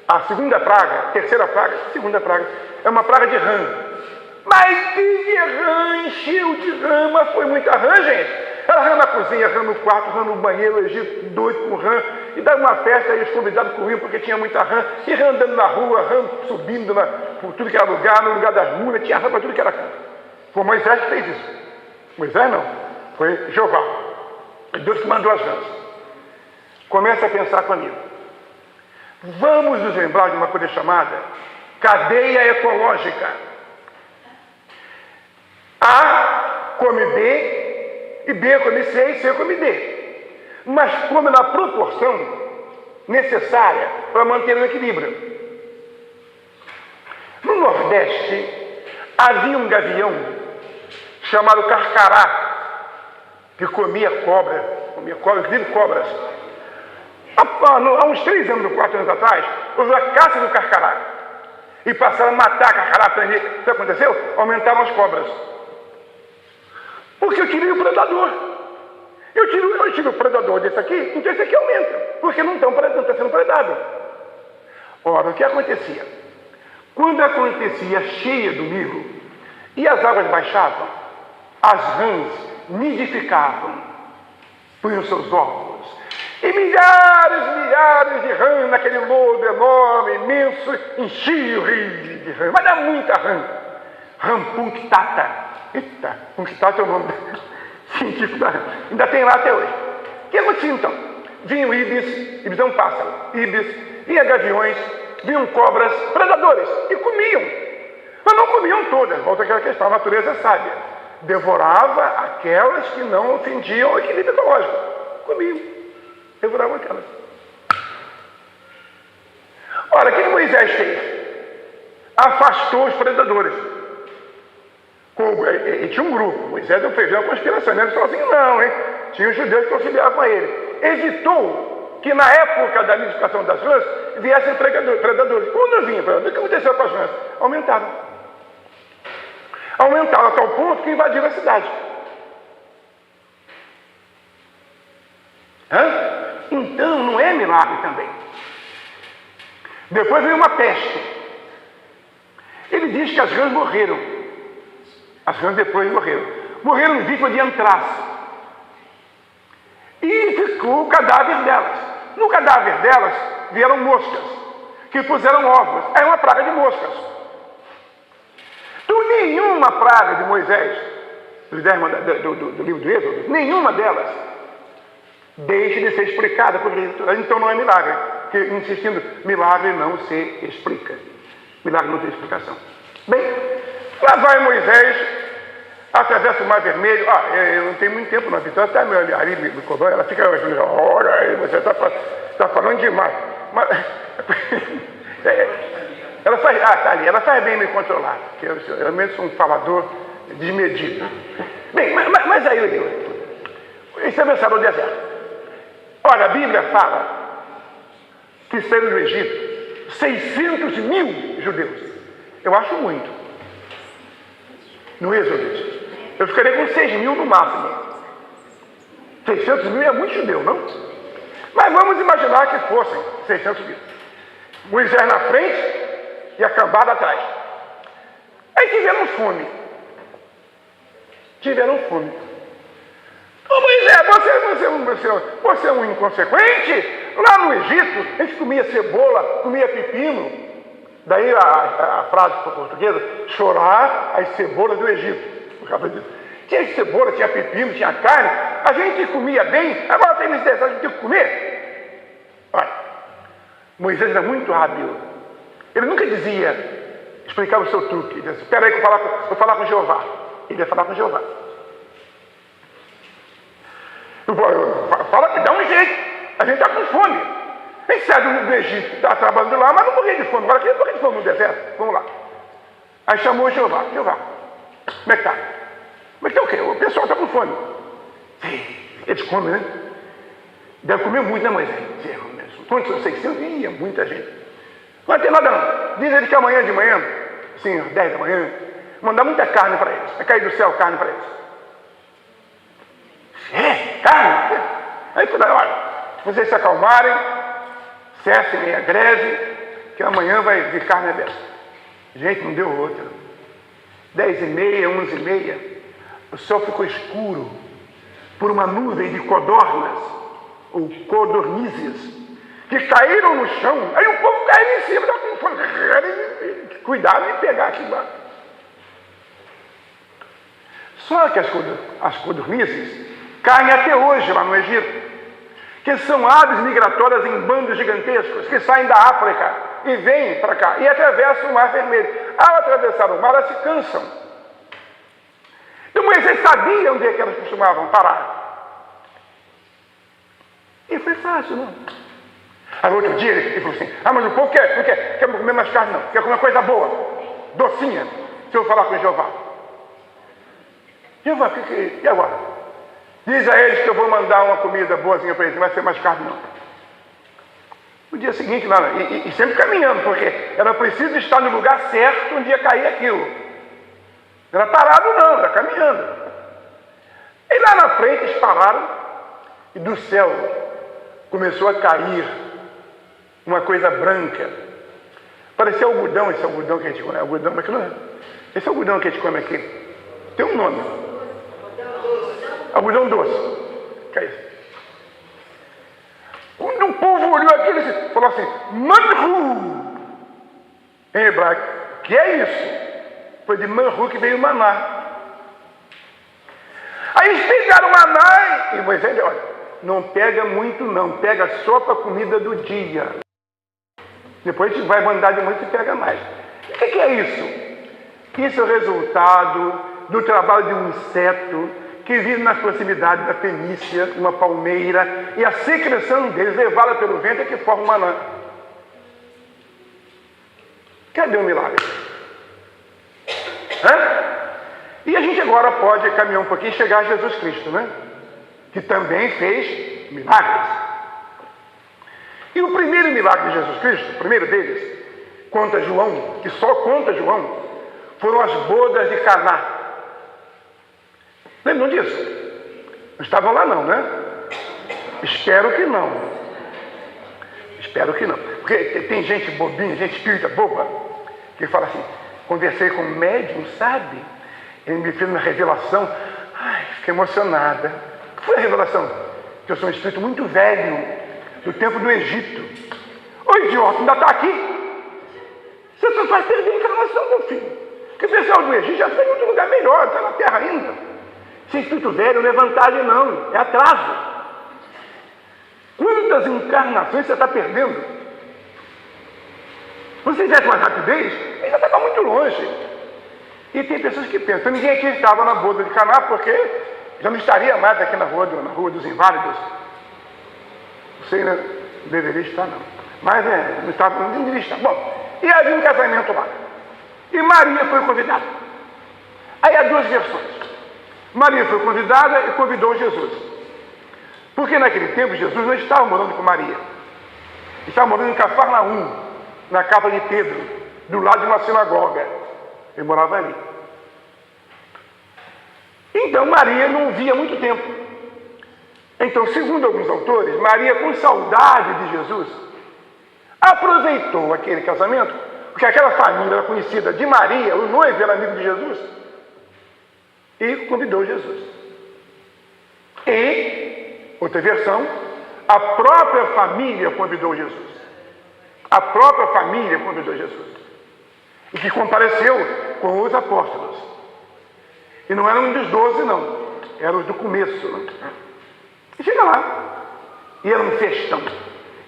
A segunda praga, terceira praga, segunda praga, é uma praga de rã. Mas teve rã, encheu de rã, mas foi muita rã, gente. Era rã na cozinha, rã no quarto, rã no banheiro, o Egito doido com rã. E dava uma festa e os convidados corriam porque tinha muita rã. E rã andando na rua, rã subindo por tudo que era lugar, no lugar das mulas, tinha rã para tudo que era canto. Foi Moisés que fez isso. Moisés não, foi Jeová. Deus que mandou as rãs. Começa a pensar comigo. Vamos nos lembrar de uma coisa chamada cadeia ecológica. A come B, e B come C, e C come D. Mas come na proporção necessária para manter o equilíbrio. No Nordeste, havia um gavião chamado carcará, que comia cobra, inclusive cobras. Há uns 3 anos, 4 anos atrás, houve a caça do carcará. E passaram a matar carcará, prender. O que aconteceu? Aumentaram as cobras. Porque eu tirei o predador. Eu tiro o predador desse aqui, então esse aqui aumenta. Porque não está sendo predado. Ora, o que acontecia? Quando acontecia a cheia do Nilo e as águas baixavam, as rãs nidificavam, punham seus ovos. E milhares de rãs naquele lodo enorme, imenso, enchia o rio de rã. Mas dá muita rã. Rã punctata. Eita, punctata é o nome científico da rã. Ainda tem lá até hoje. O que acontecia então? Vinham ibis é um pássaro, ibis, vinha gaviões, vinham cobras, predadores, e comiam. Mas não comiam todas, volta àquela questão, a natureza é sábia. Devorava aquelas que não ofendiam o equilíbrio ecológico. Comiam. Devoravam aquelas. Ora, o que Moisés fez? Afastou os predadores. E tinha um grupo. Moisés não fez uma conspiração. Não era sozinho, não, hein? Tinha os judeus que auxiliavam a ele. Evitou que na época da nidificação das rãs viessem predadores. Quando vinha predadores, o que aconteceu com as rãs? Aumentaram. Aumentaram a tal ponto que invadiram a cidade. Então não é milagre também. Depois veio uma peste. Ele diz que as rãs morreram. As rãs depois morreram. Morreram vítimas de antraço. E ficou o cadáver delas. No cadáver delas vieram moscas, que puseram ovos. É uma praga de moscas. Então nenhuma praga de Moisés, do livro do Êxodo, nenhuma delas deixe de ser explicada por ele. Então não é milagre. Porque, insistindo, milagre não se explica. Milagre não tem explicação. Bem, lá vai Moisés, atravessa o Mar Vermelho. Eu não tenho muito tempo, não. Então até a minha ali me cobrou, ela fica, olha, você está falando demais. Mas, ela faz, tá ali, ela faz bem me controlar, porque eu realmente sou um falador desmedido. Bem, mas aí Eles atravessaram o deserto. Olha, a Bíblia fala que saíram do Egito 600 mil judeus. Eu acho muito. No Êxodo. Eu ficaria com 6 mil no máximo. 600 mil é muito judeu, não? Mas vamos imaginar que fossem 600 mil. Moisés na frente e a cambada atrás. Aí tiveram fome. Ô Moisés, você é um inconsequente? Lá no Egito, a gente comia cebola, comia pepino. Daí a frase portuguesa, chorar as cebolas do Egito. Por causa disso. Tinha cebola, tinha pepino, tinha carne. A gente comia bem, agora tem necessidade de ter que comer. Olha, Moisés era muito hábil. Ele nunca explicava o seu truque. Ele dizia, espera aí que eu vou falar com Jeová. Ele ia falar com Jeová. Fala que dá um jeito. A gente está com fome. A gente sai do Egito, está trabalhando lá, mas não morria de fome. Agora quem morrer de fome no deserto? Vamos lá. Aí chamou Jeová. Jeová, como é que está? Como é que está o quê? O pessoal está com fome. Eles comem, né? Deve comer muito, né, Moisés? Quantos são 600? Ih, é muita gente. Não tem nada não. Diz ele que amanhã de manhã, assim, às 10 da manhã, mandar muita carne para eles. Vai cair do céu carne para eles. Carne? Aí falei, olha, se vocês se acalmarem, cessem a greve, que amanhã vai vir carne aberta. Gente, não deu outra. 10h30, 11h30, o céu ficou escuro por uma nuvem de codornas, ou codornizes, que caíram no chão. Aí o povo caiu em cima, cuidado em pegar aquilo lá. Só que as codornizes caem até hoje lá no Egito, que são aves migratórias em bandos gigantescos, que saem da África e vêm para cá, e atravessam o Mar Vermelho. Ao atravessar o mar, elas se cansam. Então Moisés sabia onde é que elas costumavam parar. E foi fácil, não? Aí outro dia ele falou assim, mas o povo não quer comer mais carne não, quer comer coisa boa, docinha, se eu falar com Jeová. Jeová, e agora? Diz a eles que eu vou mandar uma comida boazinha para eles, não vai ser mais carne não. No dia seguinte, lá, e sempre caminhando, porque era preciso estar no lugar certo onde ia cair aquilo. Não era parado não, era caminhando. E lá na frente eles pararam e do céu começou a cair uma coisa branca. Parecia algodão, esse algodão que a gente come. Algodão, mas não é. Esse algodão que a gente come aqui tem um nome. Algodão doce. Que é isso? Quando o povo olhou aquilo, ele falou assim, manru. Em hebraico, que é isso? Foi de manru que veio o maná. Aí eles pegaram o maná e Moisés, olha, não pega muito não, pega só para a comida do dia. Depois a gente vai mandar de muito e pega mais. O que é isso? Isso é o resultado do trabalho de um inseto que vive na proximidade da fenícia, uma palmeira, e a secreção deles, levada pelo vento, é que forma o maná. Cadê o milagre? E a gente agora pode caminhar um pouquinho e chegar a Jesus Cristo, né? Que também fez milagres. E o primeiro milagre de Jesus Cristo, o primeiro deles, conta João, que só conta João, foram as bodas de Caná. Lembram disso? Não estavam lá não, né? Espero que não. Espero que não. Porque tem gente bobinha, gente espírita boba, que fala assim, conversei com um médium, sabe? Ele me fez uma revelação. Ai, fiquei emocionada. O que foi a revelação? Que eu sou um espírito muito velho, do tempo do Egito. Ô idiota, ainda está aqui? Você só vai perder a encarnação, meu filho. Porque o pessoal do Egito já está em outro lugar melhor, está na Terra ainda. Se espírito velho não é vantagem não, é atraso. Quantas encarnações você está perdendo? Se você tivesse mais rapidez, ele já estava muito longe. E tem pessoas que pensam, ninguém aqui estava na boda de Caná, porque já não estaria mais aqui na rua dos Inválidos. Você não deveria estar não. Mas não deveria estar. Bom, e havia um casamento lá. E Maria foi convidada. Aí há duas versões. Maria foi convidada e convidou Jesus. Porque naquele tempo Jesus não estava morando com Maria. Estava morando em Cafarnaum, na casa de Pedro, do lado de uma sinagoga. Ele morava ali. Então Maria não via muito tempo. Então, segundo alguns autores, Maria, com saudade de Jesus, aproveitou aquele casamento, porque aquela família era conhecida de Maria, o noivo era amigo de Jesus, e convidou Jesus. E, outra versão, a própria família convidou Jesus. A própria família convidou Jesus. E que compareceu com os apóstolos. E não eram um dos 12, não. Eram os do começo. Né? E chega lá. E era um festão.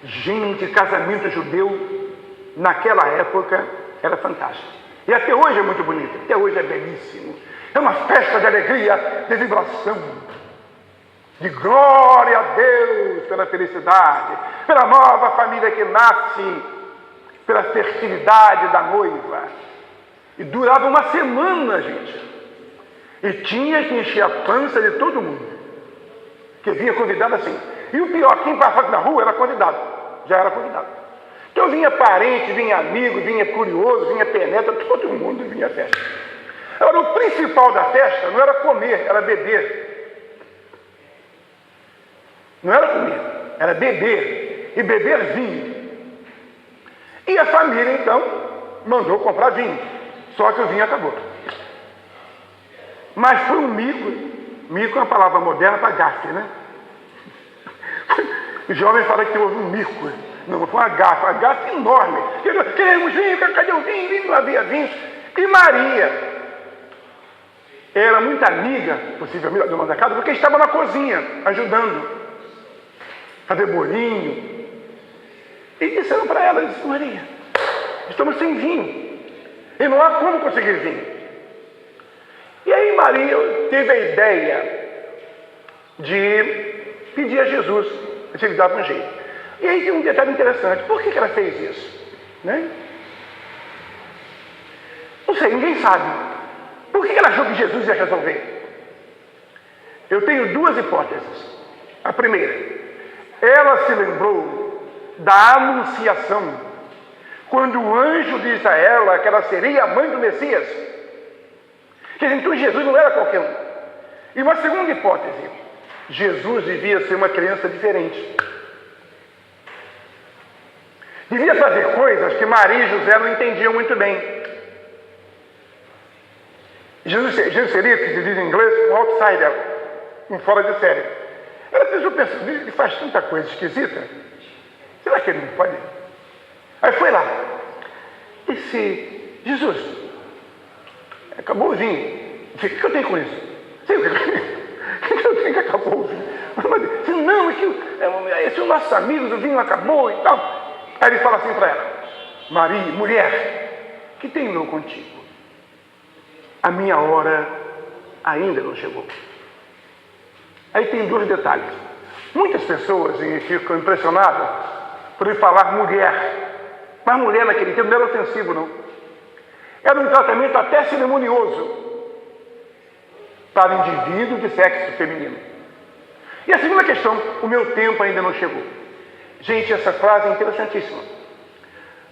Gente, casamento judeu, naquela época, era fantástico. E até hoje é muito bonito. Até hoje é belíssimo. É uma festa de alegria, de vibração. De glória a Deus pela felicidade, pela nova família que nasce, pela fertilidade da noiva. E durava uma semana, gente. E tinha que encher a pança de todo mundo, que vinha convidado assim. E o pior, quem passava na rua era convidado, já era convidado. Então vinha parente, vinha amigo, vinha curioso, vinha penetra, todo mundo vinha à festa. Agora, o principal da festa não era comer, era beber. Não era comer, era beber, e beber vinho. E a família, então, mandou comprar vinho, só que o vinho acabou. Mas foi um mico. Mico é uma palavra moderna para gafe, né? O jovem fala que houve um mico. Não, foi uma gafe enorme. Queremos vinho, cadê o vinho? Vinho, não havia vinho. E Maria era muito amiga, possivelmente, da dona da casa, porque estava na cozinha, ajudando. Fazer bolinho. E disseram para ela, disse, Maria, estamos sem vinho. E não há como conseguir vinho. E aí Maria teve a ideia de pedir a Jesus se ele dava um jeito. E aí tem um detalhe interessante. Por que ela fez isso? Né? Não sei, ninguém sabe. Por que ela achou que Jesus ia resolver? Eu tenho duas hipóteses. A primeira, ela se lembrou da anunciação, quando o anjo disse a ela que ela seria a mãe do Messias. Então Jesus não era qualquer um. E uma segunda hipótese, Jesus devia ser uma criança diferente. Devia fazer coisas que Maria e José não entendiam muito bem. Jesus seria, que se diz em inglês, um outsider, um fora de série. Ela pensou, ele faz tanta coisa esquisita. Será que ele não pode? Aí foi lá. Disse, Jesus, acabou o vinho. O que eu tenho com isso? Sei o que eu tenho que acabou o vinho. Disse, não, esse é o nosso amigo, o vinho acabou e tal. Aí ele fala assim para ela, Maria, mulher, que tenho contigo? A minha hora ainda não chegou. Aí tem dois detalhes. Muitas pessoas ficam impressionadas por ele falar mulher. Mas mulher naquele tempo não era ofensivo, não. Era um tratamento até cerimonioso para indivíduo de sexo feminino. E a segunda questão, o meu tempo ainda não chegou. Gente, essa frase é interessantíssima.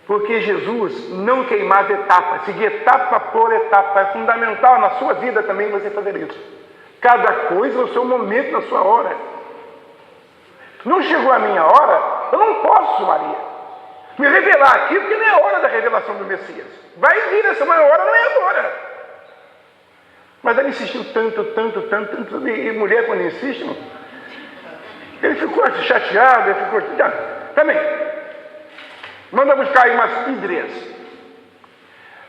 Porque Jesus não queimava etapas, seguia etapa por etapa. É fundamental na sua vida também você fazer isso. Cada coisa no seu momento, na sua hora. Não chegou a minha hora, eu não posso, Maria, me revelar aqui, porque não é a hora da revelação do Messias. Vai vir essa maior hora, não é agora. Mas ela insistiu tanto, e mulher quando insiste, ele ficou chateado, ele ficou... Também, manda buscar aí umas ídrias.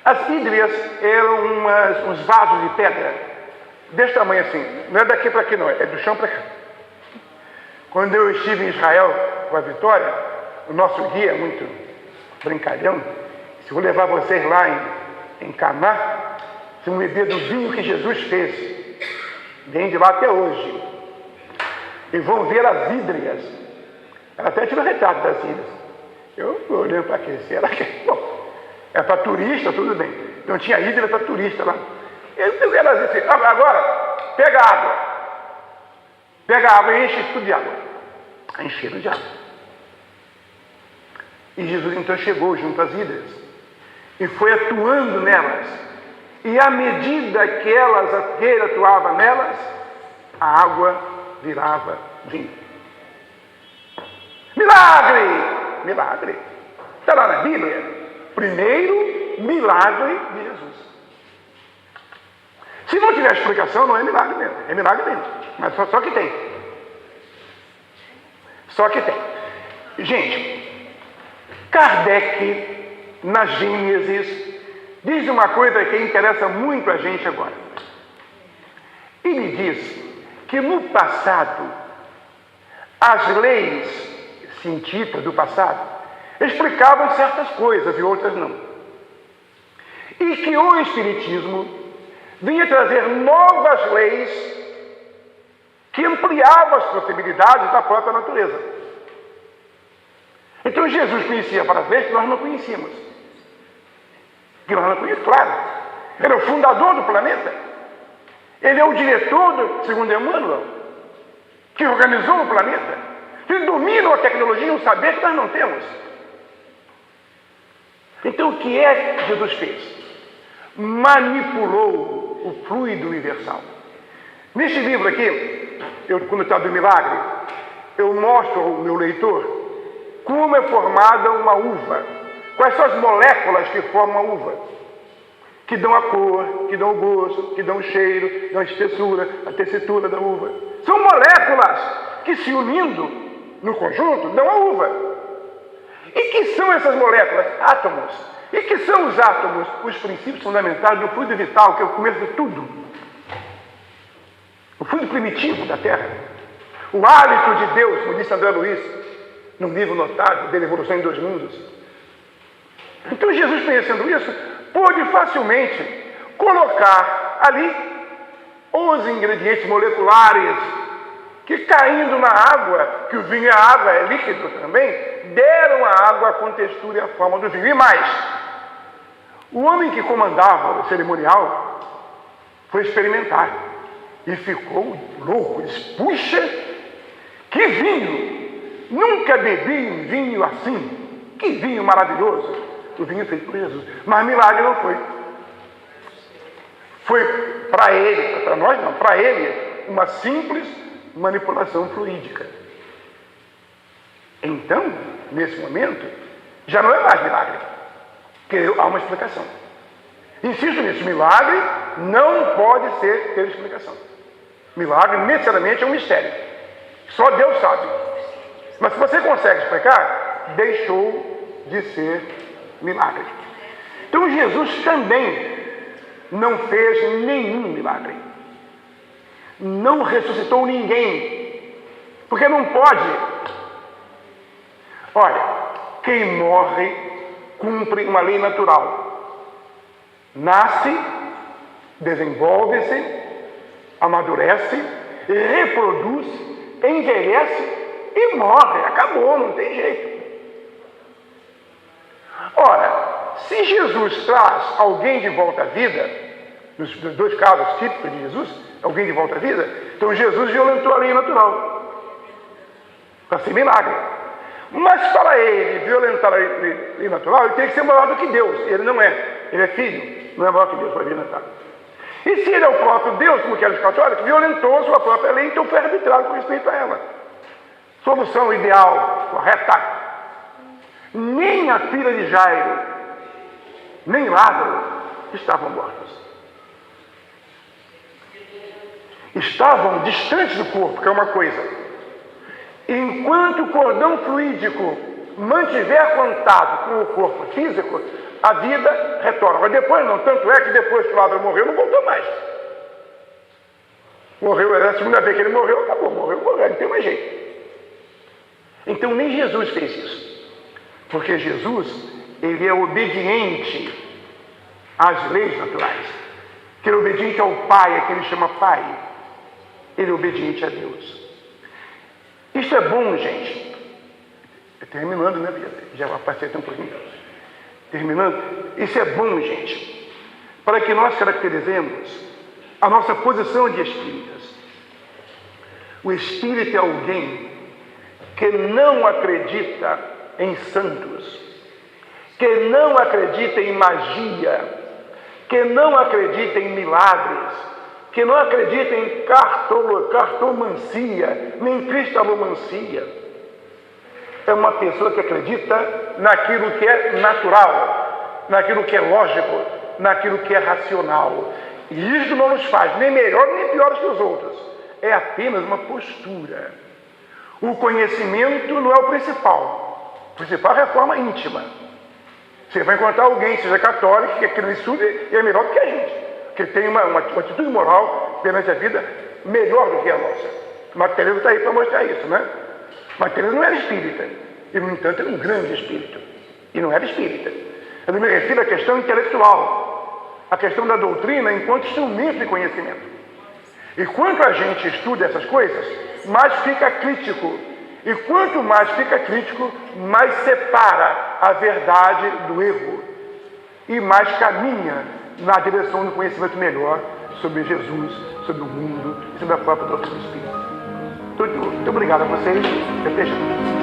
As ídrias eram uns vasos de pedra, desse tamanho assim, não é daqui para aqui não, é do chão para cá. Quando eu estive em Israel com a Vitória, o nosso guia, muito brincalhão, se vou levar vocês lá em Caná, se vão beber do vinho que Jesus fez, vem de lá até hoje, e vão ver as ídrias. Ela até tira o retrato das ídrias. Eu olhando para aquele, será que é para turista, tudo bem. Não tinha ídria para turista lá. Ela disse, agora, pega água e enche tudo de água. a encheram de água. E Jesus então chegou junto às ilhas e foi atuando nelas. E à medida que ele atuava nelas, a água virava vinho. Milagre! Milagre. Está lá na Bíblia. Primeiro milagre de Jesus. Se não tiver explicação, não é milagre mesmo. É milagre mesmo. Mas só que tem. Só que tem. Gente, Kardec, na Gênesis, diz uma coisa que interessa muito a gente agora. Ele diz que no passado, as leis científicas do passado explicavam certas coisas e outras não. E que o Espiritismo vinha trazer novas leis que ampliavam as possibilidades da própria natureza. Então Jesus conhecia várias leis que nós não conhecíamos. Que nós não conhecíamos, claro. Ele é o fundador do planeta. Ele é o diretor, segundo Emmanuel, que organizou o planeta. Ele domina a tecnologia e o saber que nós não temos. Então o que é que Jesus fez? Manipulou o fluido universal. Neste livro aqui, quando eu trato do milagre, eu mostro ao meu leitor como é formada uma uva. Quais são as moléculas que formam a uva? Que dão a cor, que dão o gosto, que dão o cheiro, que dão a espessura, a tessitura da uva. São moléculas que, se unindo no conjunto, dão a uva. E que são essas moléculas? Átomos. E que são os átomos? Os princípios fundamentais do fluido vital, que é o começo de tudo. O fluido primitivo da Terra. O hálito de Deus, como disse André Luiz, num livro notável dele, Evolução em Dois Mundos. Então Jesus, conhecendo isso, pôde facilmente colocar ali os ingredientes moleculares que, caindo na água, que o vinho é água, é líquido também, deram à água a contextura e a forma do vinho. E mais, o homem que comandava o cerimonial foi experimentar e ficou louco. Disse: puxa, que vinho! Nunca bebi um vinho assim. Que vinho maravilhoso! O vinho feito por Jesus. Mas milagre não foi. Foi para ele, para nós não, para ele, uma simples manipulação fluídica. Então, nesse momento, já não é mais milagre, porque há uma explicação. Insisto nisso, milagre não pode ter explicação. Milagre necessariamente é um mistério. Só Deus sabe. Mas se você consegue explicar, deixou de ser milagre. Então Jesus também não fez nenhum milagre. Não ressuscitou ninguém. Porque não pode. Olha, quem morre cumpre uma lei natural. Nasce, desenvolve-se, amadurece, reproduz, envelhece e morre. Acabou, não tem jeito. Ora, se Jesus traz alguém de volta à vida, nos dois casos típicos de Jesus, alguém de volta à vida, então Jesus violentou a lei natural para ser milagre. Mas para ele violentar a lei natural, ele tem que ser maior do que Deus. Ele não é. Ele é filho, não é maior que Deus para violentar. E se ele é o próprio Deus, como querem os católicos, violentou a sua própria lei, então foi arbitrário com respeito a ela. Solução ideal, correta. Nem a filha de Jairo, nem Lázaro estavam mortos. Estavam distantes do corpo, que é uma coisa. Enquanto o cordão fluídico mantiver contato com o corpo físico, a vida retorna. Mas depois não, tanto é que depois que o Lázaro morreu, não voltou mais. Morreu, é a segunda vez que ele morreu, acabou, morreu, não tem mais jeito. Então nem Jesus fez isso. Porque Jesus, ele é obediente às leis naturais. Que ele é obediente ao Pai, a quem ele chama Pai. Ele é obediente a Deus. Isso é bom, gente. Terminando, né, Beatriz? Já passei até um pouquinho. Terminando. Isso é bom, gente. Para que nós caracterizemos a nossa posição de espíritas. O espírito é alguém que não acredita em santos, que não acredita em magia, que não acredita em milagres, que não acredita em cartomancia, nem cristalomancia. É uma pessoa que acredita naquilo que é natural, naquilo que é lógico, naquilo que é racional. E isso não nos faz nem melhor nem pior que os outros. É apenas uma postura. O conhecimento não é o principal. O principal é a forma íntima. Você vai encontrar alguém, seja católico, que aquilo estuda e é melhor do que a gente, que tem uma atitude moral perante a vida melhor do que a nossa. Marco Teresa está aí para mostrar isso, né? Marco Teresa não era espírita, e no entanto era um grande espírito, e não era espírita. Eu me refiro à questão intelectual, à questão da doutrina enquanto instrumento de conhecimento. E quanto a gente estuda essas coisas, mais fica crítico. E quanto mais fica crítico, mais separa a verdade do erro e mais caminha na direção do conhecimento melhor sobre Jesus, sobre o mundo, sobre a própria doutrina espírita. Muito obrigado a vocês. Até já.